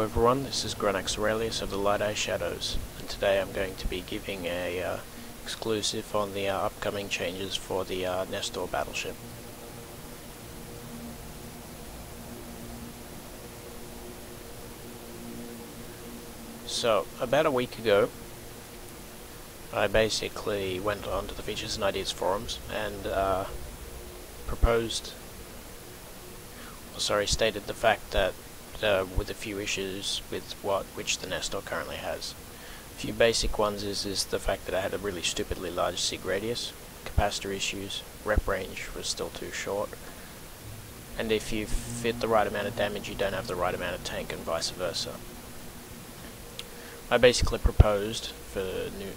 Hello everyone, this is Granax Aurelius of the Lai Dai Shadows, and today I'm going to be giving a exclusive on the upcoming changes for the Nestor battleship. So, about a week ago, I basically went onto the Features and Ideas forums and stated the fact that with a few issues with which the Nestor currently has. A few basic ones is the fact that I had a really stupidly large sig radius, capacitor issues, rep range was still too short, and if you fit the right amount of damage you don't have the right amount of tank and vice versa. I basically proposed for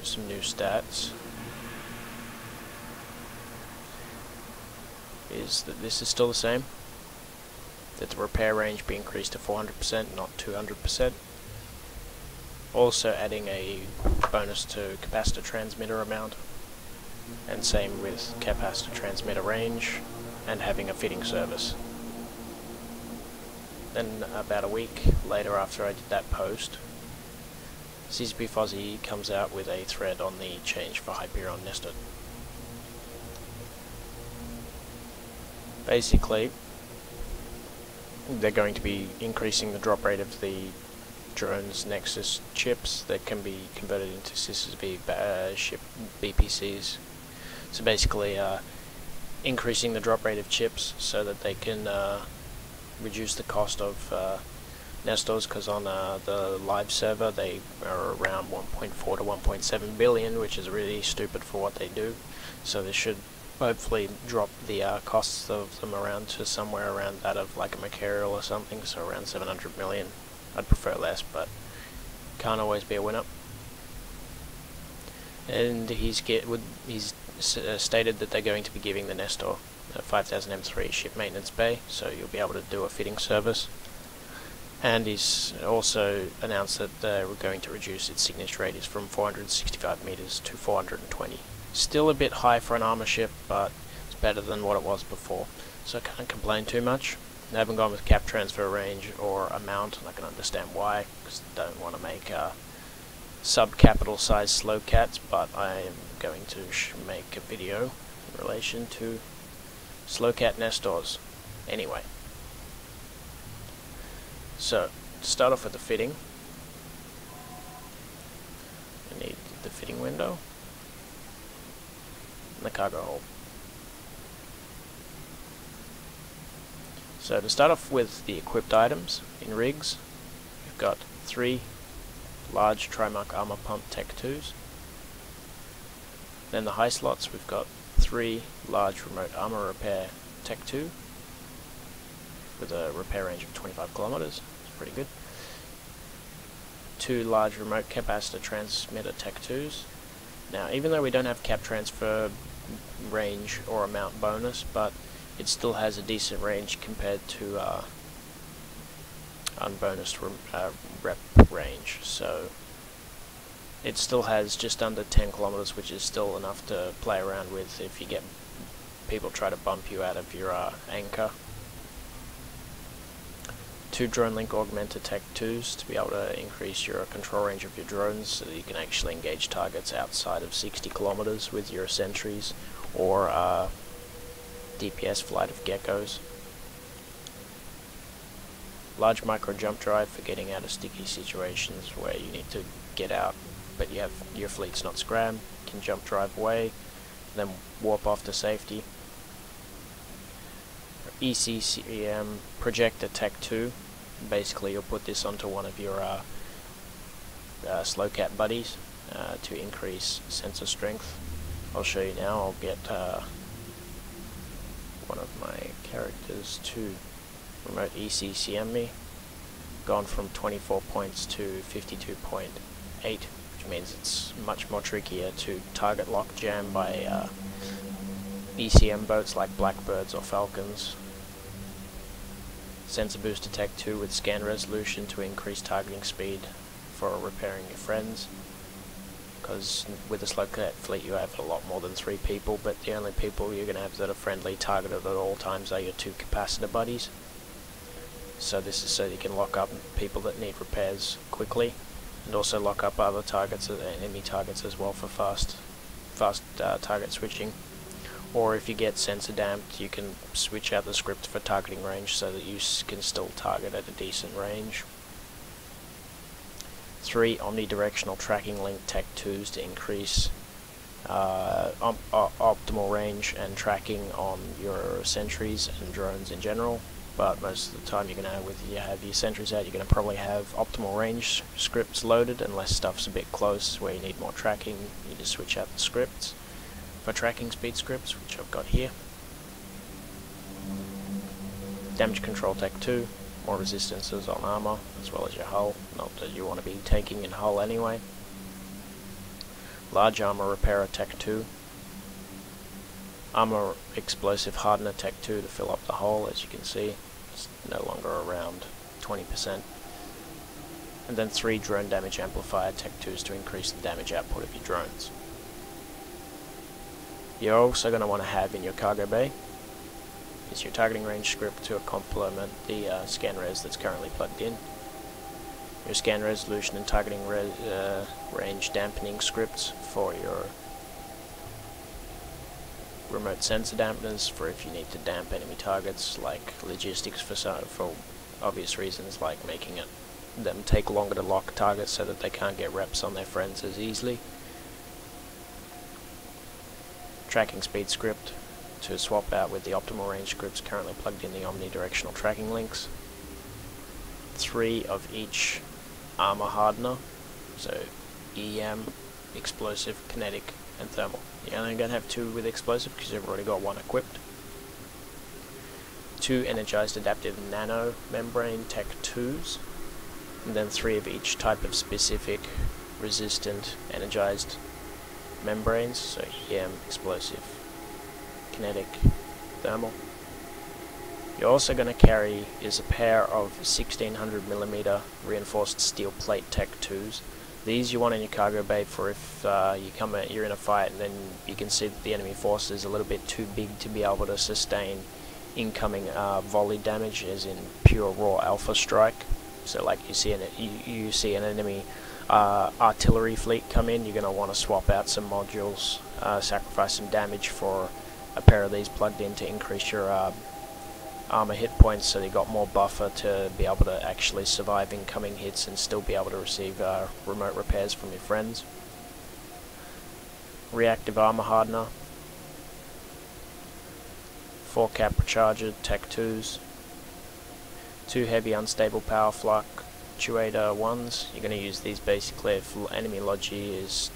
some new stats is that this is still the same, that the repair range be increased to 400%, not 200%. Also adding a bonus to capacitor transmitter amount, and same with capacitor transmitter range, and having a fitting service. Then about a week later after I did that post, CCP Fozzie comes out with a thread on the change for Hyperion Nestor. Basically, they're going to be increasing the drop rate of the drone's Nexus chips that can be converted into SysV ship BPCs. So basically increasing the drop rate of chips so that they can reduce the cost of Nestors, because on the live server they are around 1.4 to 1.7 billion, which is really stupid for what they do. So they should hopefully drop the costs of them around to somewhere around that of like a Mercurial or something, so around 700 million. I'd prefer less, but can't always be a winner. And he's stated that they're going to be giving the Nestor a 5000 M3 ship maintenance bay, so you'll be able to do a fitting service. And he's also announced that they're going to reduce its signature radius from 465 meters to 420. Still a bit high for an armor ship, but it's better than what it was before, so I can't complain too much. I haven't gone with cap transfer range or amount, and I can understand why, because I don't want to make sub-capital size slow cats, but I am going to make a video in relation to slow cat Nestors. Anyway, so to start off with the fitting, I need the fitting window, the cargo hold. So to start off with the equipped items in rigs, we've got 3 large Trimark armor pump Tech 2s. Then the high slots, we've got 3 large remote armor repair Tech 2 with a repair range of 25 kilometers. It's pretty good. 2 large remote capacitor transmitter Tech 2s. Now, even though we don't have cap transfer range or amount bonus, but it still has a decent range compared to unbonused rep range, so it still has just under 10 kilometers, which is still enough to play around with if you get people try to bump you out of your anchor. 2 drone link augmenter Tech 2s to be able to increase your control range of your drones so that you can actually engage targets outside of 60 kilometers with your sentries or DPS flight of geckos. Large micro jump drive for getting out of sticky situations where you need to get out but you have your fleet's not scram, you can jump drive away, then warp off to safety. ECCM projector Tech 2, basically you'll put this onto one of your slow cat buddies to increase sensor strength. I'll show you now. I'll get one of my characters to remote ECCM me. Gone from 24 points to 52.8, which means it's much more trickier to target lock jam by ECM boats like Blackbirds or Falcons. Sensor booster Tech 2 with scan resolution to increase targeting speed for repairing your friends, because with a slow cat fleet you have a lot more than 3 people, but the only people you're going to have that are friendly targeted at all times are your 2 capacitor buddies. So this is so you can lock up people that need repairs quickly, and also lock up other targets, enemy targets as well, for fast target switching. Or if you get sensor damped, you can switch out the script for targeting range so that you can still target at a decent range. 3 omnidirectional tracking link Tech 2s to increase optimal range and tracking on your sentries and drones in general. But most of the time, you're gonna have your sentries out, you're gonna probably have optimal range scripts loaded, unless stuff's a bit close where you need more tracking. You just switch out the scripts for tracking speed scripts, which I've got here. Damage control Tech 2, more resistances on armor as well as your hull. Not that you want to be taking in hull anyway. Large armor repairer Tech 2. Armor explosive hardener Tech 2 to fill up the hole. As you can see, it's no longer around 20%. And then 3 drone damage amplifier Tech 2s to increase the damage output of your drones. You're also going to want to have in your cargo bay is your targeting range script to complement the scan res that's currently plugged in. Your scan resolution and targeting range dampening scripts for your remote sensor dampeners for if you need to damp enemy targets, like logistics for obvious reasons, like making them take longer to lock targets so that they can't get reps on their friends as easily. Tracking speed script to swap out with the optimal range scripts currently plugged in the omnidirectional tracking links. 3 of each armor hardener, so EM, explosive, kinetic, and thermal. You're only going to have 2 with explosive because you've already got 1 equipped. 2 energized adaptive nano membrane Tech 2s, and then 3 of each type of specific resistant energized membranes, so EM, explosive, kinetic, thermal. You're also going to carry is a pair of 1600mm reinforced steel plate Tech 2s. These you want in your cargo bay for if you're in a fight and then you can see that the enemy force is a little bit too big to be able to sustain incoming volley damage, as in pure raw alpha strike. So like you see an enemy artillery fleet come in, you're going to want to swap out some modules, sacrifice some damage for a pair of these plugged in to increase your armor hit points, so you got more buffer to be able to actually survive incoming hits and still be able to receive remote repairs from your friends. Reactive armor hardener, 4 cap recharger Tech 2s, 2 heavy unstable power fluctuator 1s. You're going to use these basically if enemy logi is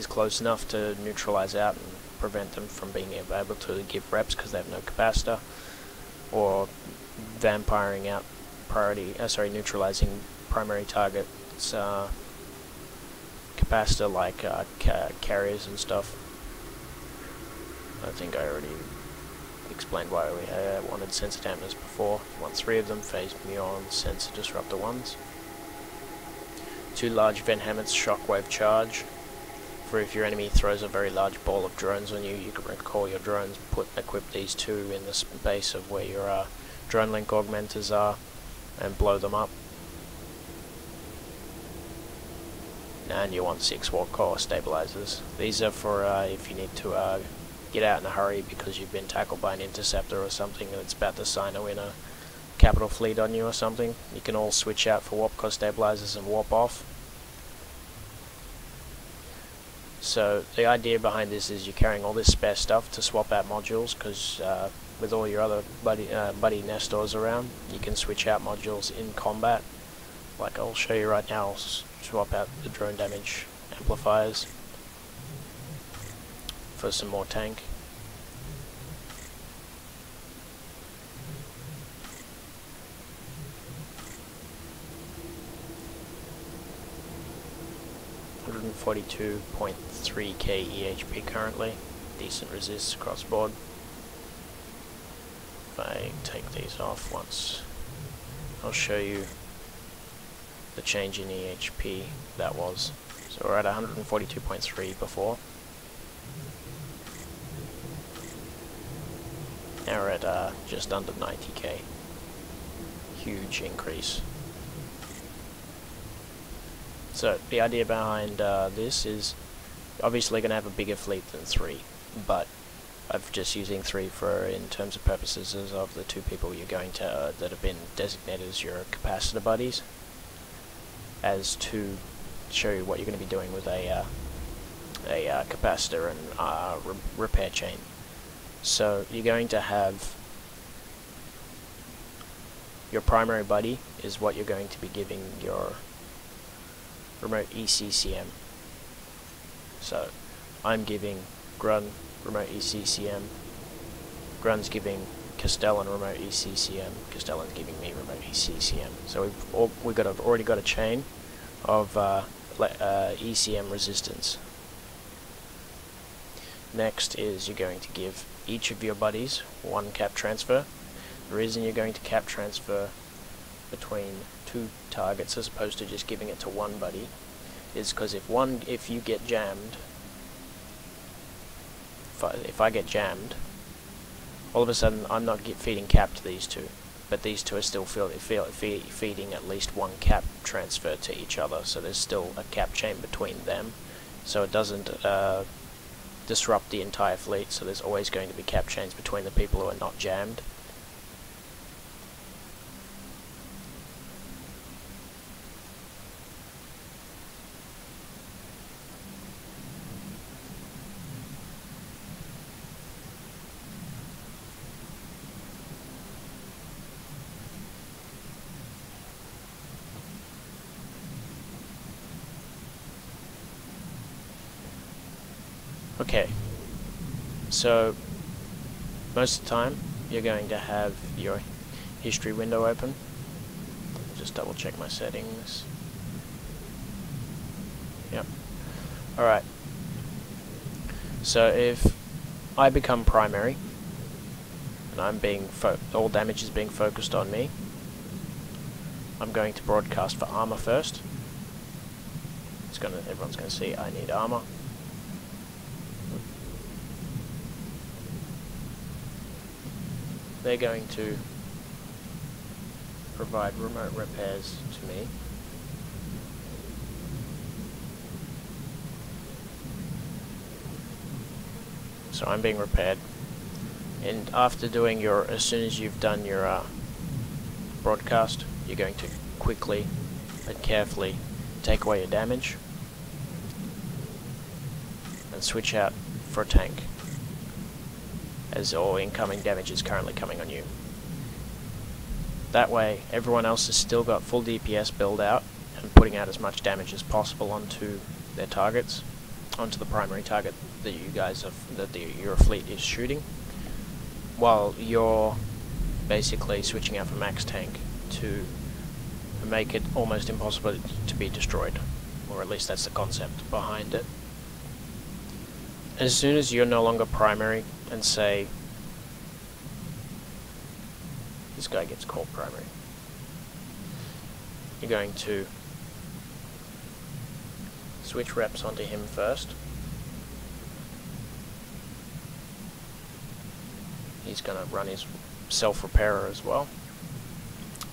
close enough to neutralize out and prevent them from being able to give reps because they have no capacitor, or vampiring out neutralizing primary targets capacitor like carriers and stuff. I think I already explained why we wanted sensor dampeners before. You want 3 of them, phase muon sensor disruptor 1s. 2 large Van Hammett's shockwave charge, for if your enemy throws a very large ball of drones on you, you can recall your drones, equip these 2 in the space of where your drone link augmenters are, and blow them up. And you want 6 war core stabilizers. These are for if you need to get out in a hurry because you've been tackled by an interceptor or something and it's about to sino in a capital fleet on you or something. You can all switch out for warp core stabilizers and warp off. So the idea behind this is you're carrying all this spare stuff to swap out modules, because with all your other buddy Nestors around, you can switch out modules in combat. Like I'll show you right now, I'll swap out the drone damage amplifiers for some more tank. .3k EHP currently, decent resists across board. If I take these off once, I'll show you the change in EHP that was. So we're at 142.3 before. Now we're at just under 90k. huge increase. So the idea behind this is obviously going to have a bigger fleet than 3, but I'm just using 3 for in terms of purposes of the 2 people you're going to that have been designated as your capacitor buddies, as to show you what you're going to be doing with a capacitor and repair chain. So you're going to have your primary buddy is what you're going to be giving your remote ECCM. So I'm giving Grun remote ECCM, Grun's giving Castellan remote ECCM, Castellan's giving me remote ECCM. So we've already got a chain of ECM resistance. Next is you're going to give each of your buddies 1 cap transfer. The reason you're going to cap transfer between 2 targets as opposed to just giving it to 1 buddy is because if you get jammed, if I get jammed, all of a sudden I'm not feeding cap to these 2, but these 2 are still feeding at least 1 cap transfer to each other, so there's still a cap chain between them, so it doesn't disrupt the entire fleet, so there's always going to be cap chains between the people who are not jammed. Okay, so most of the time you're going to have your history window open. Just double check my settings. Yep. Alright, so if I become primary and I'm being all damage is being focused on me, I'm going to broadcast for armor first. Everyone's going to see I need armor. They're going to provide remote repairs to me. So I'm being repaired. And after doing as soon as you've done your broadcast, you're going to quickly and carefully take away your damage and switch out for a tank, as all incoming damage is currently coming on you. That way everyone else has still got full DPS build out and putting out as much damage as possible onto their targets, onto the primary target that you guys your fleet is shooting, while you're basically switching out for max tank to make it almost impossible to be destroyed, or at least that's the concept behind it. As soon as you're no longer primary, and say this guy gets called primary, you're going to switch reps onto him first. He's going to run his self-repairer as well,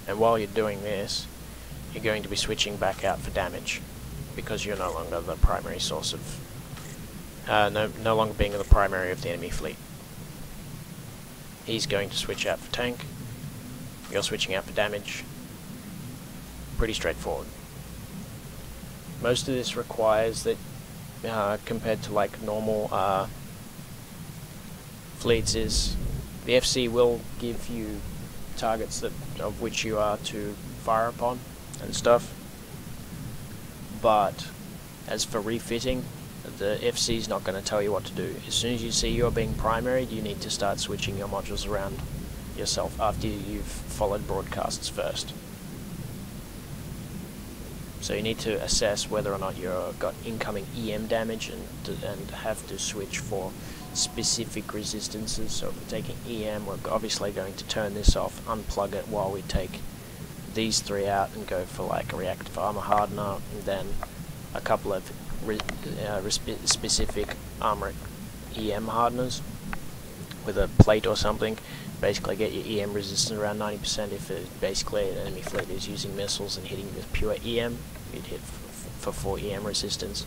and while you're doing this, you're going to be switching back out for damage, because you're no longer the primary source of no longer being the primary of the enemy fleet. He's going to switch out for tank, you're switching out for damage. Pretty straightforward. Most of this requires that, compared to like normal fleets, is the FC will give you targets of which you are to fire upon and stuff, but as for refitting, the FC is not going to tell you what to do. As soon as you see you're being primaried, you need to start switching your modules around yourself after you've followed broadcasts first. So you need to assess whether or not you've got incoming EM damage and have to switch for specific resistances. So if we're taking EM, we're obviously going to turn this off, unplug it while we take these 3 out and go for like a reactive armor hardener, and then a couple of specific armor EM hardeners with a plate or something, basically get your EM resistance around 90%. If basically an enemy fleet is using missiles and hitting with pure EM, you'd hit for 4 EM resistance.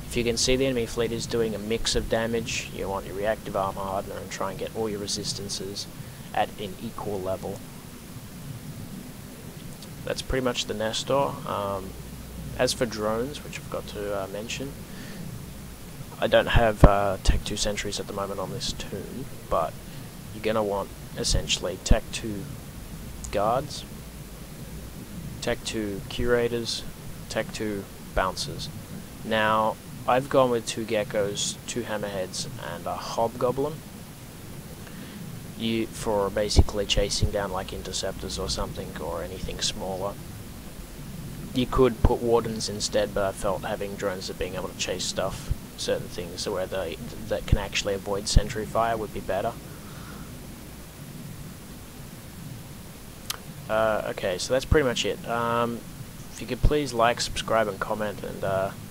If you can see the enemy fleet is doing a mix of damage, you want your reactive armor hardener and try and get all your resistances at an equal level. That's pretty much the Nestor. As for drones, which I've got to mention, I don't have Tech 2 sentries at the moment on this toon, but you're going to want essentially Tech 2 guards, Tech 2 curators, Tech 2 bouncers. Now, I've gone with 2 geckos, 2 hammerheads, and a hobgoblin. For basically chasing down like interceptors or something, or anything smaller. You could put wardens instead, but I felt having drones that being able to chase stuff, certain things, so where that can actually avoid sentry fire would be better. Okay, so that's pretty much it. If you could please like, subscribe, and comment, and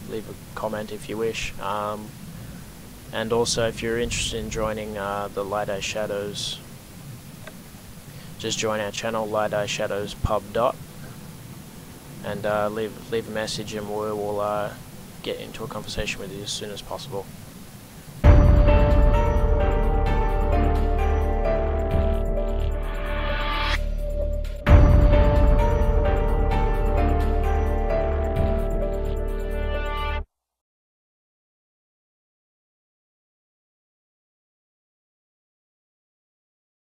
leave a comment if you wish. And also, if you're interested in joining the Lai Dai Shadows, just join our channel, Lai Dai Shadows Pub. And leave a message, and we will get into a conversation with you as soon as possible.